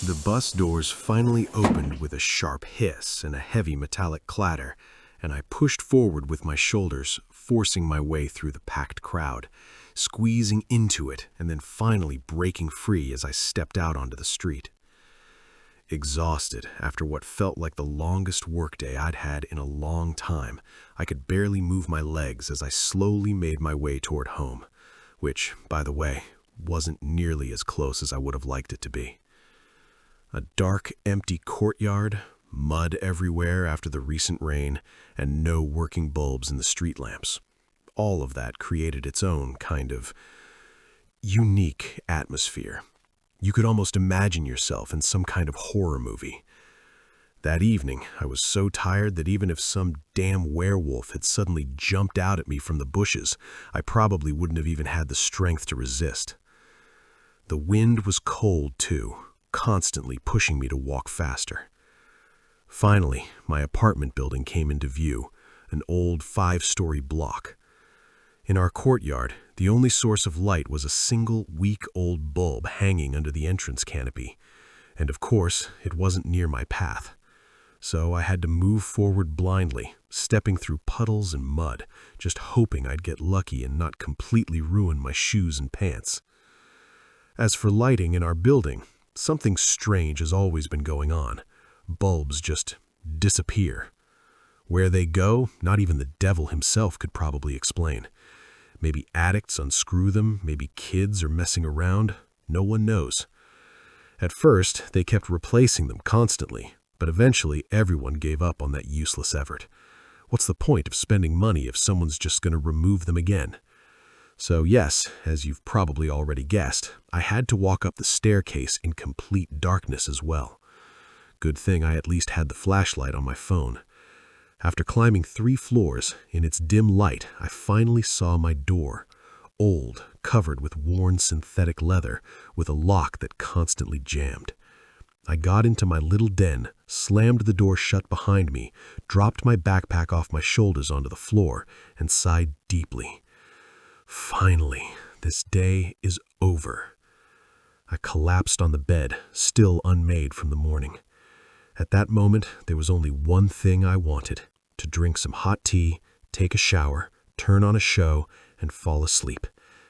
The bus doors finally opened with a sharp hiss and a heavy metallic clatter, and I pushed forward with my shoulders, forcing my way through the packed crowd, squeezing into it and then finally breaking free as I stepped out onto the street. Exhausted after what felt like the longest workday I'd had in a long time, I could barely move my legs as I slowly made my way toward home, which, by the way, wasn't nearly as close as I would have liked it to be. A dark, empty courtyard, mud everywhere after the recent rain, and no working bulbs in the street lamps. All of that created its own kind of unique atmosphere. You could almost imagine yourself in some kind of horror movie. That evening, I was so tired that even if some damn werewolf had suddenly jumped out at me from the bushes, I probably wouldn't have even had the strength to resist. The wind was cold, too, constantly pushing me to walk faster. Finally, my apartment building came into view, an old 5-story block. In our courtyard, the only source of light was a single, week-old bulb hanging under the entrance canopy, and of course, it wasn't near my path. So I had to move forward blindly, stepping through puddles and mud, just hoping I'd get lucky and not completely ruin my shoes and pants. As for lighting in our building, something strange has always been going on. Bulbs just disappear. Where they go, not even the devil himself could probably explain. Maybe addicts unscrew them, maybe kids are messing around, no one knows. At first, they kept replacing them constantly, but eventually everyone gave up on that useless effort. What's the point of spending money if someone's just going to remove them again? So yes, as you've probably already guessed, I had to walk up the staircase in complete darkness as well. Good thing I at least had the flashlight on my phone. After climbing 3 floors, in its dim light, I finally saw my door, old, covered with worn synthetic leather, with a lock that constantly jammed. I got into my little den, slammed the door shut behind me, dropped my backpack off my shoulders onto the floor, and sighed deeply. Finally, this day is over. I collapsed on the bed, still unmade from the morning. At that moment, there was only one thing I wanted: to drink some hot tea, take a shower, turn on a show, and fall asleep,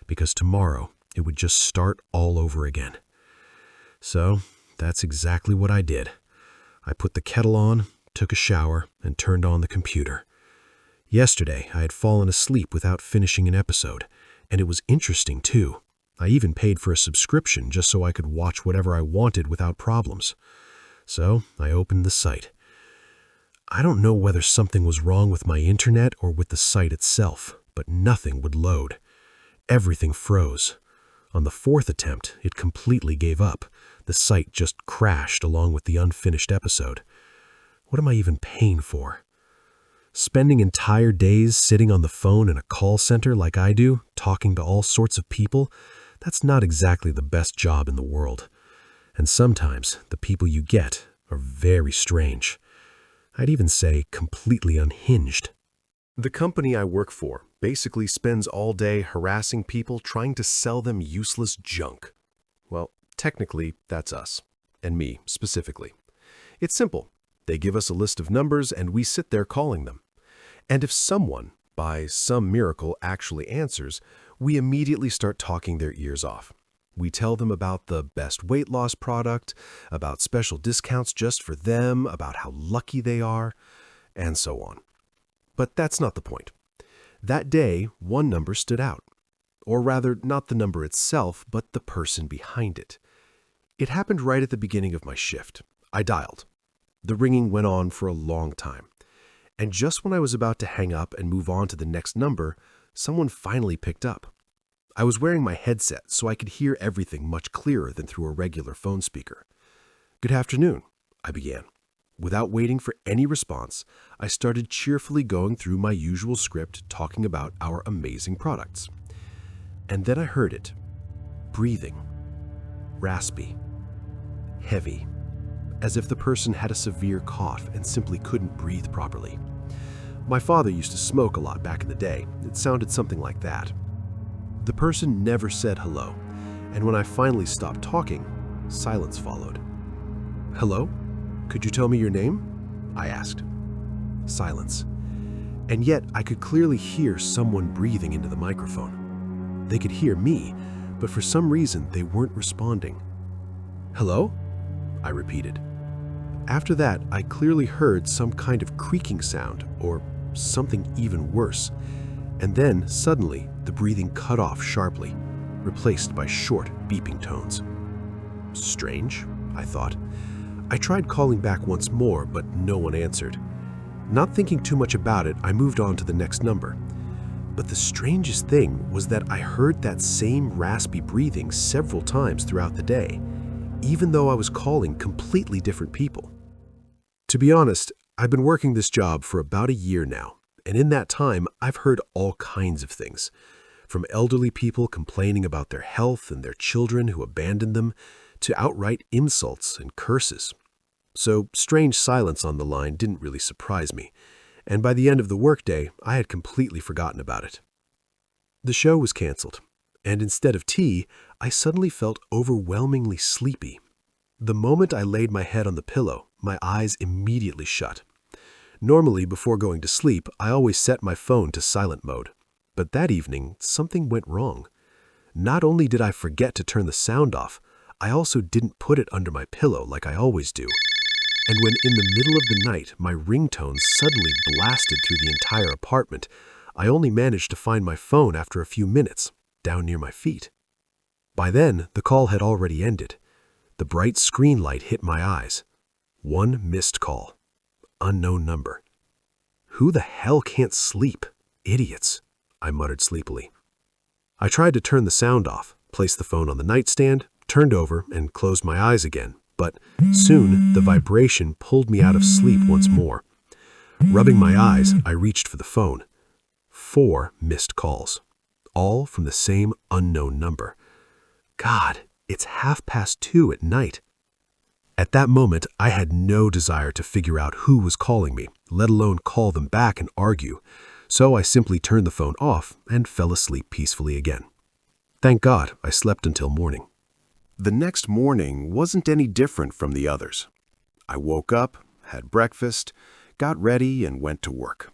because tomorrow it would just start all over again. So, that's exactly what I did. I put the kettle on, took a shower, and turned on the computer. Yesterday, I had fallen asleep without finishing an episode, and it was interesting too. I even paid for a subscription just so I could watch whatever I wanted without problems. So, I opened the site. I don't know whether something was wrong with my internet or with the site itself, but nothing would load. Everything froze. On the 4th attempt, it completely gave up. The site just crashed along with the unfinished episode. What am I even paying for? Spending entire days sitting on the phone in a call center like I do, talking to all sorts of people, that's not exactly the best job in the world. And sometimes the people you get are very strange. I'd even say completely unhinged. The company I work for basically spends all day harassing people trying to sell them useless junk. Well, technically, that's us, and me specifically. It's simple. They give us a list of numbers and we sit there calling them. And if someone, by some miracle, actually answers, we immediately start talking their ears off. We tell them about the best weight loss product, about special discounts just for them, about how lucky they are, and so on. But that's not the point. That day, one number stood out. Or rather, not the number itself, but the person behind it. It happened right at the beginning of my shift. I dialed. The ringing went on for a long time. And just when I was about to hang up and move on to the next number, someone finally picked up. I was wearing my headset, so I could hear everything much clearer than through a regular phone speaker. "Good afternoon," I began. Without waiting for any response, I started cheerfully going through my usual script talking about our amazing products. And then I heard it. Breathing. Raspy. Heavy. As if the person had a severe cough and simply couldn't breathe properly. My father used to smoke a lot back in the day. It sounded something like that. The person never said hello, and when I finally stopped talking, silence followed. Hello? Could you tell me your name? I asked. Silence. And yet I could clearly hear someone breathing into the microphone. They could hear me, but for some reason they weren't responding. Hello? I repeated. After that, I clearly heard some kind of creaking sound, or something even worse. And then, suddenly, the breathing cut off sharply, replaced by short, beeping tones. Strange, I thought. I tried calling back once more, but no one answered. Not thinking too much about it, I moved on to the next number. But the strangest thing was that I heard that same raspy breathing several times throughout the day, even though I was calling completely different people. To be honest, I've been working this job for about a year now, and in that time, I've heard all kinds of things. From elderly people complaining about their health and their children who abandoned them, to outright insults and curses. So strange silence on the line didn't really surprise me, and by the end of the workday, I had completely forgotten about it. The show was canceled, and instead of tea, I suddenly felt overwhelmingly sleepy. The moment I laid my head on the pillow, my eyes immediately shut. Normally, before going to sleep, I always set my phone to silent mode. But that evening, something went wrong. Not only did I forget to turn the sound off, I also didn't put it under my pillow like I always do. And when in the middle of the night, my ringtone suddenly blasted through the entire apartment, I only managed to find my phone after a few minutes, down near my feet. By then, the call had already ended. The bright screen light hit my eyes. One missed call. Unknown number. Who the hell can't sleep? Idiots, I muttered sleepily. I tried to turn the sound off, placed the phone on the nightstand, turned over, and closed my eyes again, but soon the vibration pulled me out of sleep once more. Rubbing my eyes, I reached for the phone. 4 missed calls, all from the same unknown number. God, it's 2:30 at night. At that moment, I had no desire to figure out who was calling me, let alone call them back and argue, so I simply turned the phone off and fell asleep peacefully again. Thank God I slept until morning. The next morning wasn't any different from the others. I woke up, had breakfast, got ready, and went to work.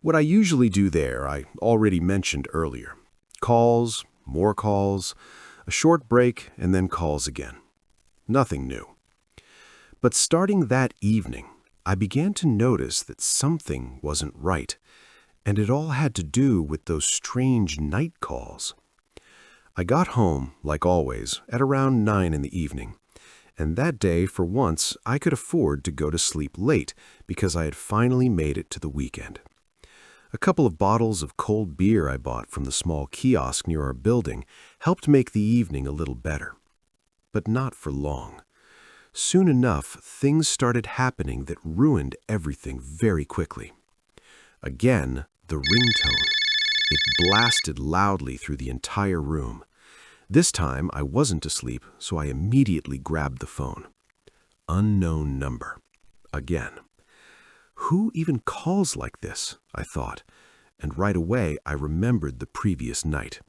What I usually do there, I already mentioned earlier. Calls, more calls, a short break, and then calls again. Nothing new. But starting that evening, I began to notice that something wasn't right, and it all had to do with those strange night calls. I got home, like always, at around 9 in the evening, and that day, for once, I could afford to go to sleep late because I had finally made it to the weekend. A couple of bottles of cold beer I bought from the small kiosk near our building helped make the evening a little better. But not for long. Soon enough, things started happening that ruined everything very quickly. Again, the ringtone. It blasted loudly through the entire room. This time, I wasn't asleep, so I immediately grabbed the phone. Unknown number. Again. Who even calls like this? I thought, and right away I remembered the previous night.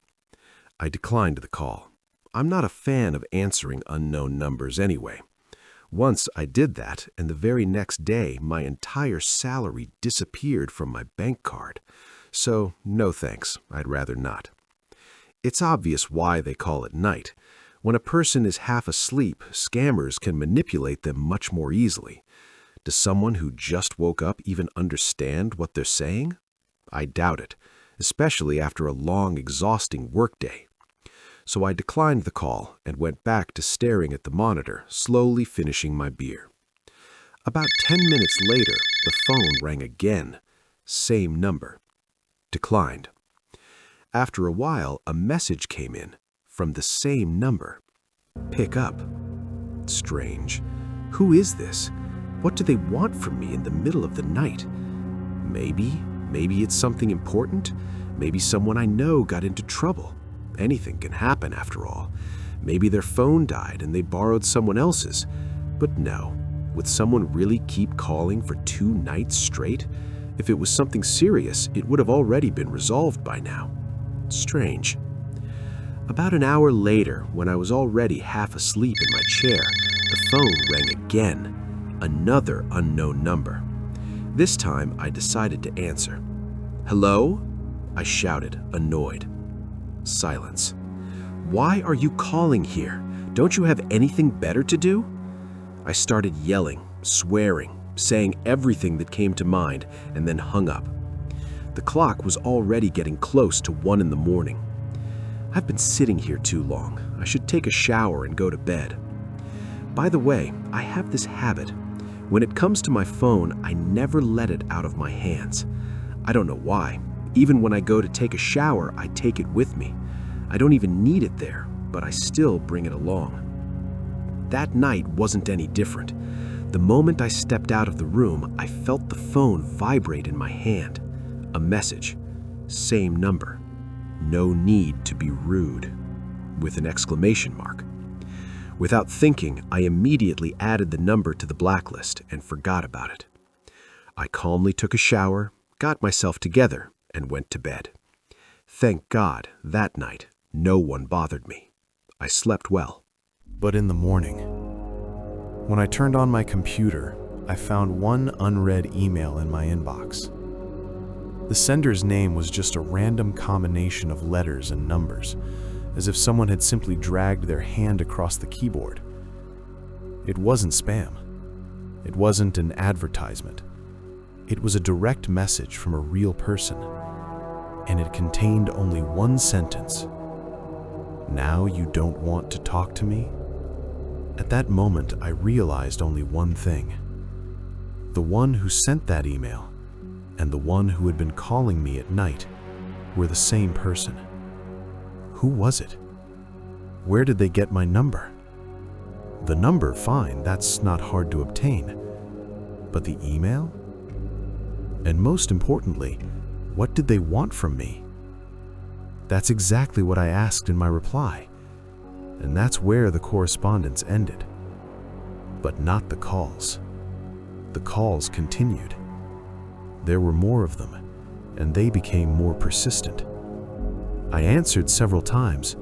I declined the call. I'm not a fan of answering unknown numbers anyway. Once I did that, and the very next day my entire salary disappeared from my bank card. So, no thanks, I'd rather not. It's obvious why they call it night. When a person is half asleep, scammers can manipulate them much more easily. Does someone who just woke up even understand what they're saying? I doubt it, especially after a long, exhausting workday. So I declined the call and went back to staring at the monitor, slowly finishing my beer. About 10 minutes later, the phone rang again. Same number. Declined. After a while, a message came in from the same number. Pick up. Strange. Who is this? What do they want from me in the middle of the night? Maybe it's something important. Maybe someone I know got into trouble. Anything can happen after all. Maybe their phone died and they borrowed someone else's. But no, would someone really keep calling for 2 nights straight? If it was something serious, it would have already been resolved by now. Strange. About an hour later, when I was already half asleep in my chair, The phone rang again, another unknown number. This time, I decided to answer. "Hello?" I shouted, annoyed. Silence. "Why are you calling here? Don't you have anything better to do?" I started yelling, swearing, saying everything that came to mind, and then hung up. The clock was already getting close to 1 in the morning. I've been sitting here too long. I should take a shower and go to bed. By the way, I have this habit. When it comes to my phone, I never let it out of my hands. I don't know why. Even when I go to take a shower, I take it with me. I don't even need it there, but I still bring it along. That night wasn't any different. The moment I stepped out of the room, I felt the phone vibrate in my hand. A message. Same number. "No need to be rude," with an exclamation mark. Without thinking, I immediately added the number to the blacklist and forgot about it. I calmly took a shower, got myself together, and went to bed. Thank God, that night, no one bothered me. I slept well. But in the morning, when I turned on my computer, I found one unread email in my inbox. The sender's name was just a random combination of letters and numbers, as if someone had simply dragged their hand across the keyboard. It wasn't spam. It wasn't an advertisement. It was a direct message from a real person, and it contained only one sentence. "Now you don't want to talk to me?" At that moment, I realized only one thing. The one who sent that email and the one who had been calling me at night were the same person. Who was it? Where did they get my number? The number, fine, that's not hard to obtain. But the email? And most importantly, what did they want from me? That's exactly what I asked in my reply. And that's where the correspondence ended. But not the calls. The calls continued. There were more of them, and they became more persistent. I answered several times,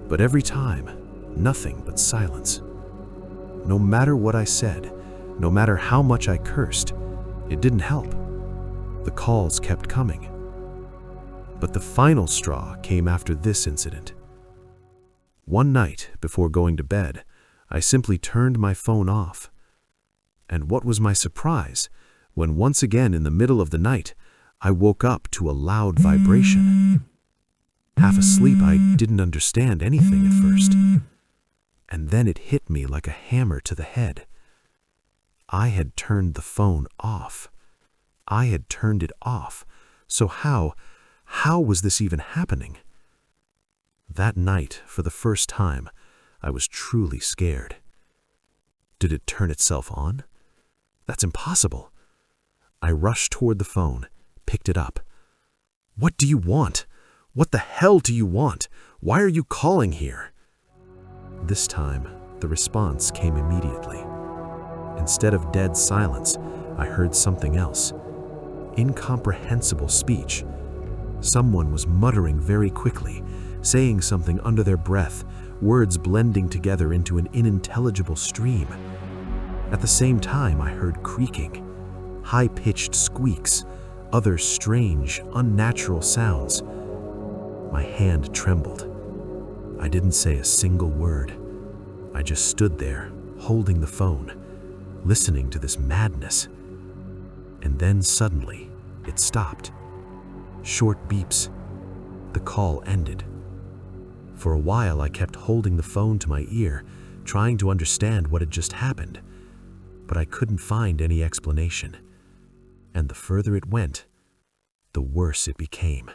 but every time, nothing but silence. No matter what I said, no matter how much I cursed, it didn't help. The calls kept coming. But the final straw came after this incident. One night, before going to bed, I simply turned my phone off. And what was my surprise when once again in the middle of the night, I woke up to a loud vibration. Half asleep, I didn't understand anything at first. And then it hit me like a hammer to the head. I had turned the phone off. I had turned it off. So how was this even happening? That night, for the first time, I was truly scared. Did it turn itself on? That's impossible. I rushed toward the phone, picked it up. "What do you want? What the hell do you want? Why are you calling here?" This time, the response came immediately. Instead of dead silence, I heard something else. Incomprehensible speech. Someone was muttering very quickly, saying something under their breath, words blending together into an unintelligible stream. At the same time, I heard creaking, high-pitched squeaks, other strange, unnatural sounds. My hand trembled. I didn't say a single word. I just stood there, holding the phone, listening to this madness. And then suddenly, it stopped. Short beeps. The call ended. For a while, I kept holding the phone to my ear, trying to understand what had just happened. But I couldn't find any explanation. And the further it went, the worse it became.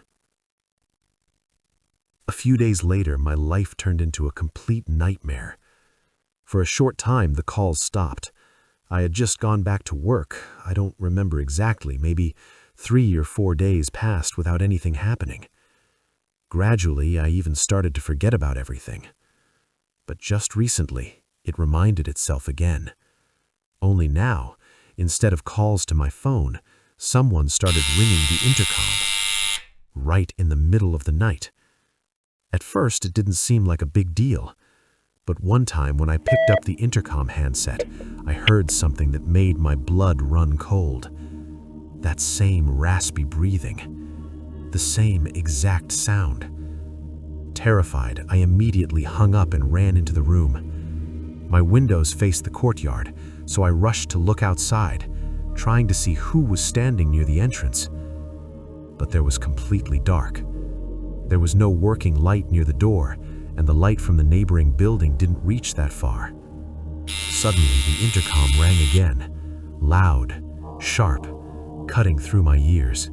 A few days later, my life turned into a complete nightmare. For a short time, the calls stopped. I had just gone back to work. I don't remember exactly, maybe 3 or 4 days passed without anything happening. Gradually, I even started to forget about everything. But just recently, it reminded itself again. Only now, instead of calls to my phone, someone started ringing the intercom, right in the middle of the night. At first, it didn't seem like a big deal, But one time when I picked up the intercom handset, I heard something that made my blood run cold. That same raspy breathing. The same exact sound. Terrified, I immediately hung up and ran into the room. My windows faced the courtyard, so I rushed to look outside, trying to see who was standing near the entrance. But there was completely dark. There was no working light near the door, and the light from the neighboring building didn't reach that far. Suddenly, the intercom rang again, loud, sharp, cutting through my ears.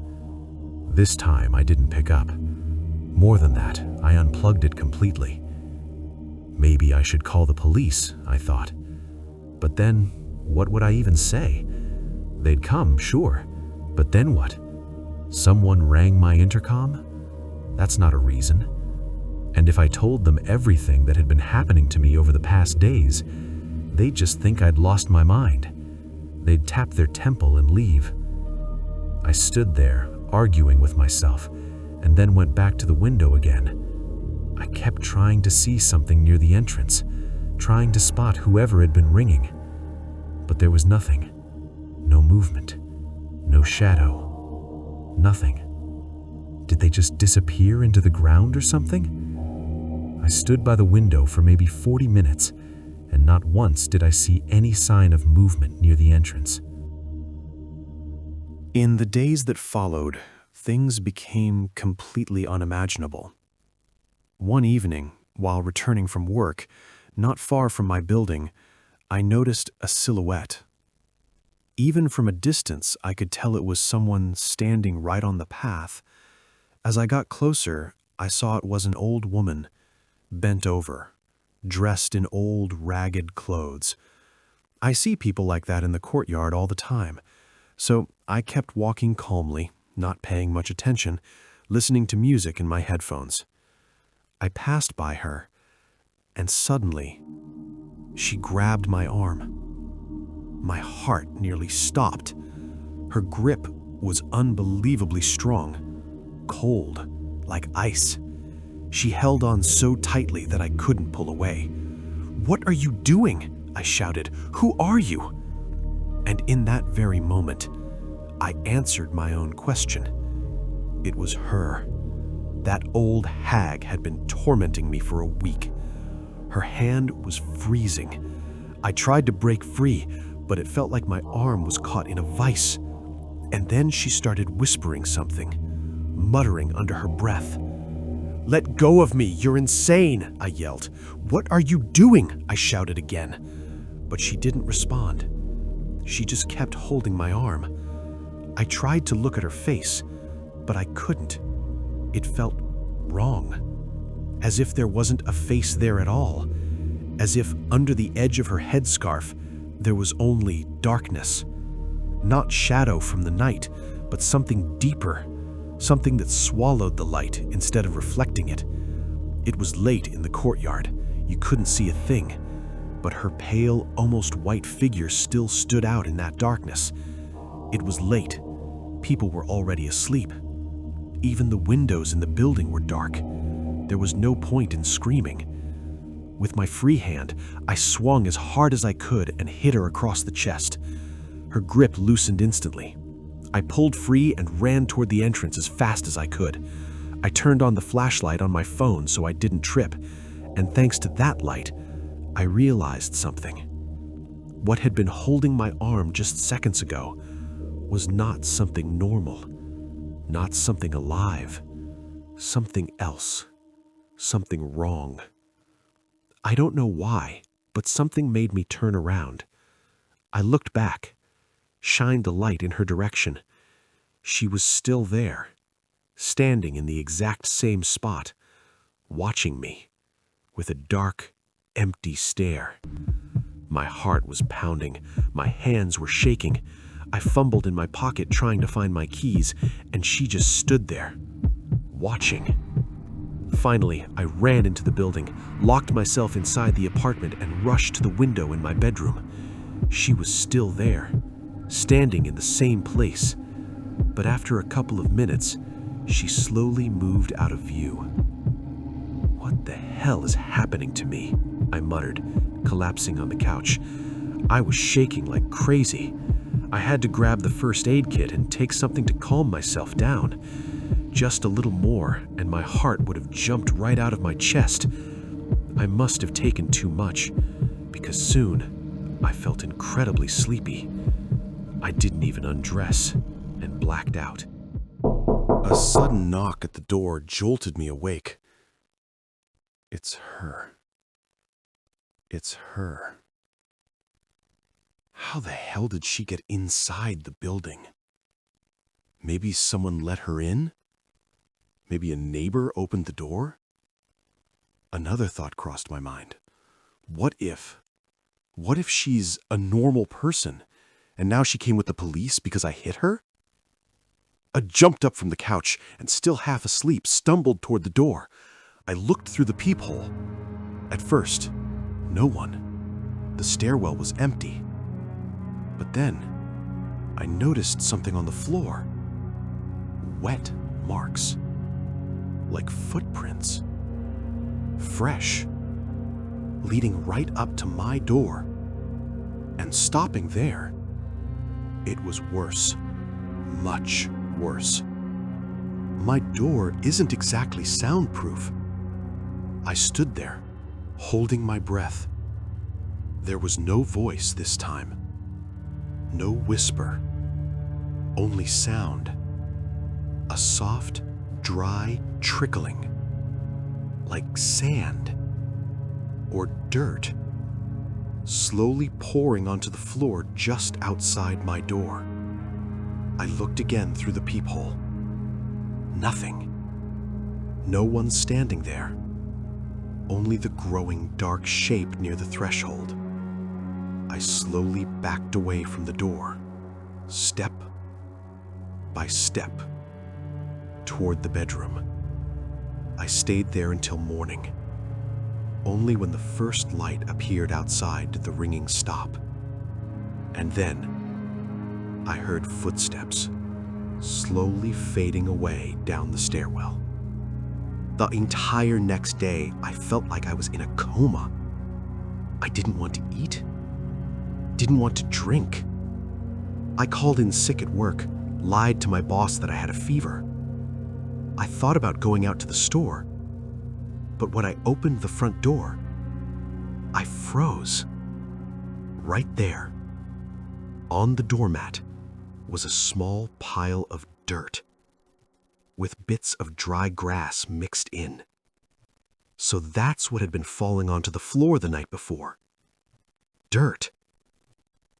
This time, I didn't pick up. More than that, I unplugged it completely. Maybe I should call the police, I thought. But then, what would I even say? They'd come, sure, but then what? Someone rang my intercom? That's not a reason. And if I told them everything that had been happening to me over the past days, they'd just think I'd lost my mind. They'd tap their temple and leave. I stood there, arguing with myself, and then went back to the window again. I kept trying to see something near the entrance, trying to spot whoever had been ringing. But there was nothing. No movement. No shadow. Nothing. Did they just disappear into the ground or something? I stood by the window for maybe 40 minutes, and not once did I see any sign of movement near the entrance. In the days that followed, things became completely unimaginable. One evening, while returning from work, not far from my building, I noticed a silhouette. Even from a distance, I could tell it was someone standing right on the path. As I got closer, I saw it was an old woman, bent over, dressed in old, ragged clothes. I see people like that in the courtyard all the time, so I kept walking calmly, not paying much attention, listening to music in my headphones. I passed by her, and suddenly, she grabbed my arm. My heart nearly stopped. Her grip was unbelievably strong, cold, like ice. She held on so tightly that I couldn't pull away. "What are you doing?" I shouted. "Who are you?" And in that very moment, I answered my own question. It was her. That old hag had been tormenting me for a week. Her hand was freezing. I tried to break free, but it felt like my arm was caught in a vice. And then she started whispering something, muttering under her breath. "Let go of me, you're insane," I yelled. "What are you doing?" I shouted again. But she didn't respond. She just kept holding my arm. I tried to look at her face, but I couldn't. It felt wrong. As if there wasn't a face there at all. As if under the edge of her headscarf, there was only darkness. Not shadow from the night, but something deeper. Something that swallowed the light instead of reflecting it. It was late in the courtyard. You couldn't see a thing. But her pale, almost white figure still stood out in that darkness. It was late. People were already asleep. Even the windows in the building were dark. There was no point in screaming. With my free hand, I swung as hard as I could and hit her across the chest. Her grip loosened instantly. I pulled free and ran toward the entrance as fast as I could. I turned on the flashlight on my phone so I didn't trip, and thanks to that light, I realized something. What had been holding my arm just seconds ago was not something normal, not something alive, something else, something wrong. I don't know why, but something made me turn around. I looked back, shined the light in her direction. She was still there, standing in the exact same spot, watching me with a dark, empty stare. My heart was pounding, my hands were shaking. I fumbled in my pocket trying to find my keys, and she just stood there, watching. Finally, I ran into the building, locked myself inside the apartment, and rushed to the window in my bedroom. She was still there, standing in the same place. But after a couple of minutes, she slowly moved out of view. What the hell is happening to me? I muttered, collapsing on the couch. I was shaking like crazy. I had to grab the first aid kit and take something to calm myself down. Just a little more, and my heart would have jumped right out of my chest. I must have taken too much, because soon I felt incredibly sleepy. I didn't even undress and blacked out. A sudden knock at the door jolted me awake. It's her. It's her. How the hell did she get inside the building? Maybe someone let her in? Maybe a neighbor opened the door? Another thought crossed my mind. What if she's a normal person, and now she came with the police because I hit her? I jumped up from the couch and, still half asleep, stumbled toward the door. I looked through the peephole. At first, no one. The stairwell was empty. But then, I noticed something on the floor. Wet marks. Like footprints. Fresh. Leading right up to my door. And stopping there. It was worse. Much worse. My door isn't exactly soundproof. I stood there, holding my breath. There was no voice this time. No whisper. Only sound. A soft, dry trickling. Like sand. Or dirt. Slowly pouring onto the floor just outside my door. I looked again through the peephole. Nothing. No one standing there. Only the growing dark shape near the threshold. I slowly backed away from the door, step by step, toward the bedroom. I stayed there until morning. Only when the first light appeared outside did the ringing stop. And then I heard footsteps slowly fading away down the stairwell. The entire next day, I felt like I was in a coma. I didn't want to eat, didn't want to drink. I called in sick at work, lied to my boss that I had a fever. I thought about going out to the store, but when I opened the front door, I froze. Right there, on the doormat, was a small pile of dirt, with bits of dry grass mixed in. So that's what had been falling onto the floor the night before. Dirt.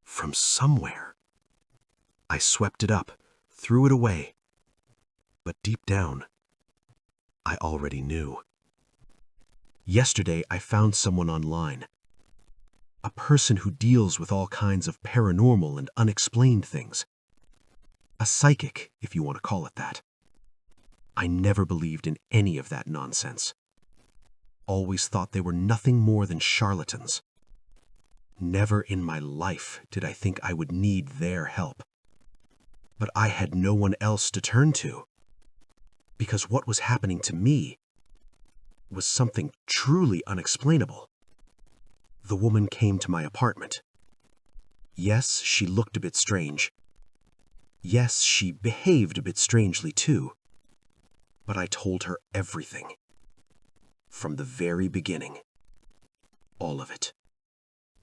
From somewhere. I swept it up, threw it away. But deep down, I already knew. Yesterday, I found someone online. A person who deals with all kinds of paranormal and unexplained things. A psychic, if you want to call it that. I never believed in any of that nonsense. Always thought they were nothing more than charlatans. Never in my life did I think I would need their help. But I had no one else to turn to. Because what was happening to me was something truly unexplainable. The woman came to my apartment. Yes, she looked a bit strange. Yes, she behaved a bit strangely too. But I told her everything. From the very beginning. All of it.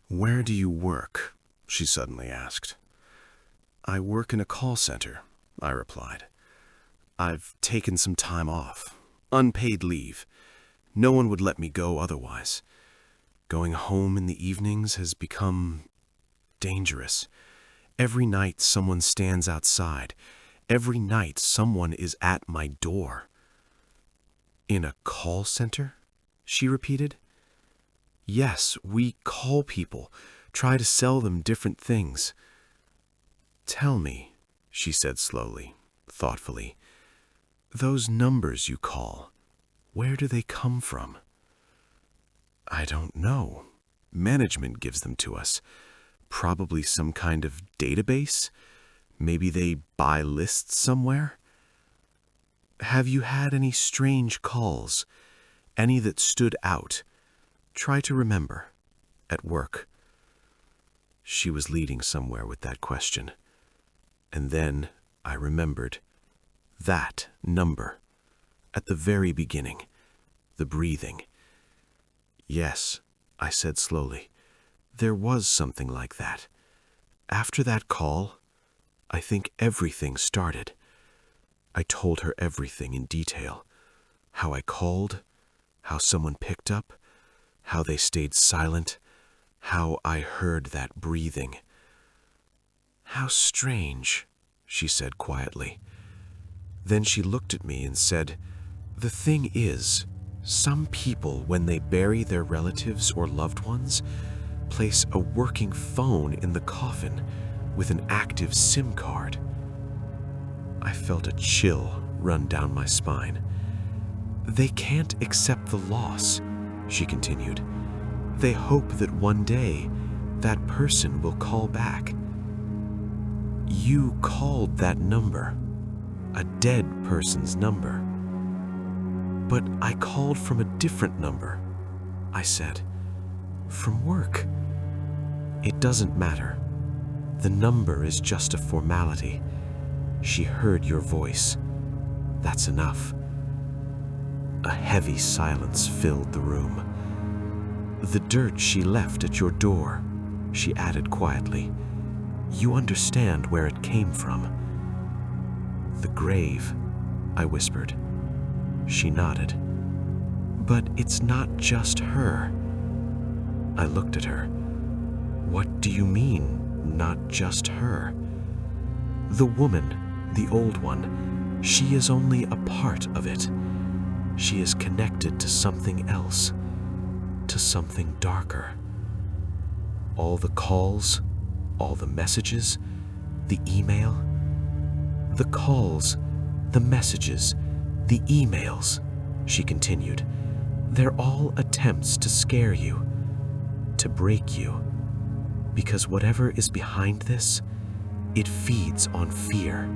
"Where do you work?" she suddenly asked. "I work in a call center," I replied. "I've taken some time off. Unpaid leave. No one would let me go otherwise. Going home in the evenings has become dangerous. Every night someone stands outside. Every night someone is at my door." "In a call center?" she repeated. "Yes, we call people, try to sell them different things." "Tell me," she said slowly, thoughtfully, "those numbers you call, where do they come from?" "I don't know. Management gives them to us. Probably some kind of database. Maybe they buy lists somewhere." "Have you had any strange calls? Any that stood out? Try to remember. At work. She was leading somewhere with that question. And then I remembered that number. At the very beginning. The breathing. Yes, I said slowly. There was something like that. After that call, I think everything started. I told her everything in detail. How I called, how someone picked up, how they stayed silent, how I heard that breathing. How strange, she said quietly. Then she looked at me and said, "The thing is, some people, when they bury their relatives or loved ones, place a working phone in the coffin with an active SIM card." I felt a chill run down my spine. "They can't accept the loss," she continued. "They hope that one day that person will call back." "You called that number, a dead person's number." "But I called from a different number," I said. "From work." "It doesn't matter. The number is just a formality. She heard your voice. That's enough." A heavy silence filled the room. "The dirt she left at your door," she added quietly. "You understand where it came from." "The grave," I whispered. She nodded. "But it's not just her." I looked at her. "What do you mean, not just her?" "The woman, the old one, she is only a part of it. She is connected to something else, to something darker. All the calls, all the messages, the email. The calls, the messages, the emails," she continued. "They're all attempts to scare you, to break you. Because whatever is behind this, it feeds on fear."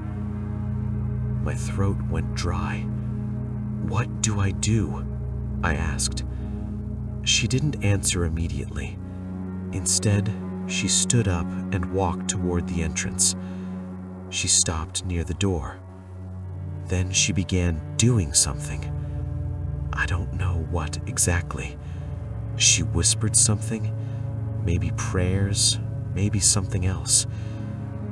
My throat went dry. "What do I do?" I asked. She didn't answer immediately. Instead, she stood up and walked toward the entrance. She stopped near the door. Then she began doing something. I don't know what exactly. She whispered something, maybe prayers, maybe something else.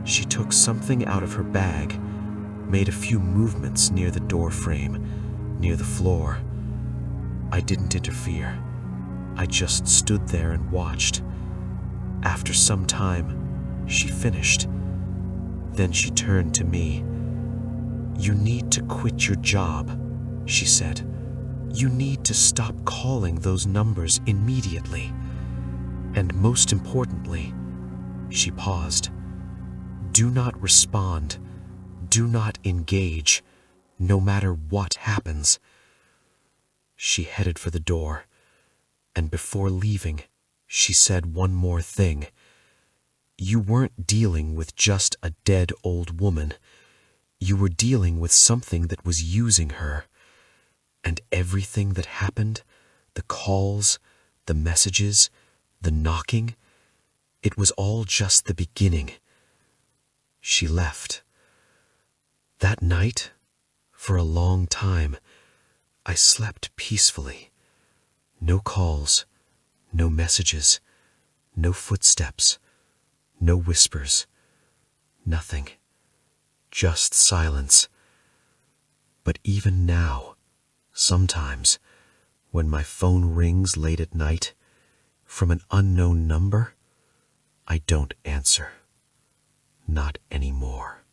She took something out of her bag, made a few movements near the door frame, near the floor. I didn't interfere. I just stood there and watched. After some time, she finished. Then she turned to me. "You need to quit your job," she said. "You need to stop calling those numbers immediately. And most importantly," she paused, "do not respond, do not engage, no matter what happens." She headed for the door, and before leaving, she said one more thing. "You weren't dealing with just a dead old woman. You were dealing with something that was using her. And everything that happened, the calls, the messages, the knocking, it was all just the beginning." She left. That night, for a long time, I slept peacefully. No calls, no messages, no footsteps, no whispers, nothing, just silence. But even now, sometimes, when my phone rings late at night, from an unknown number, I don't answer. Not anymore.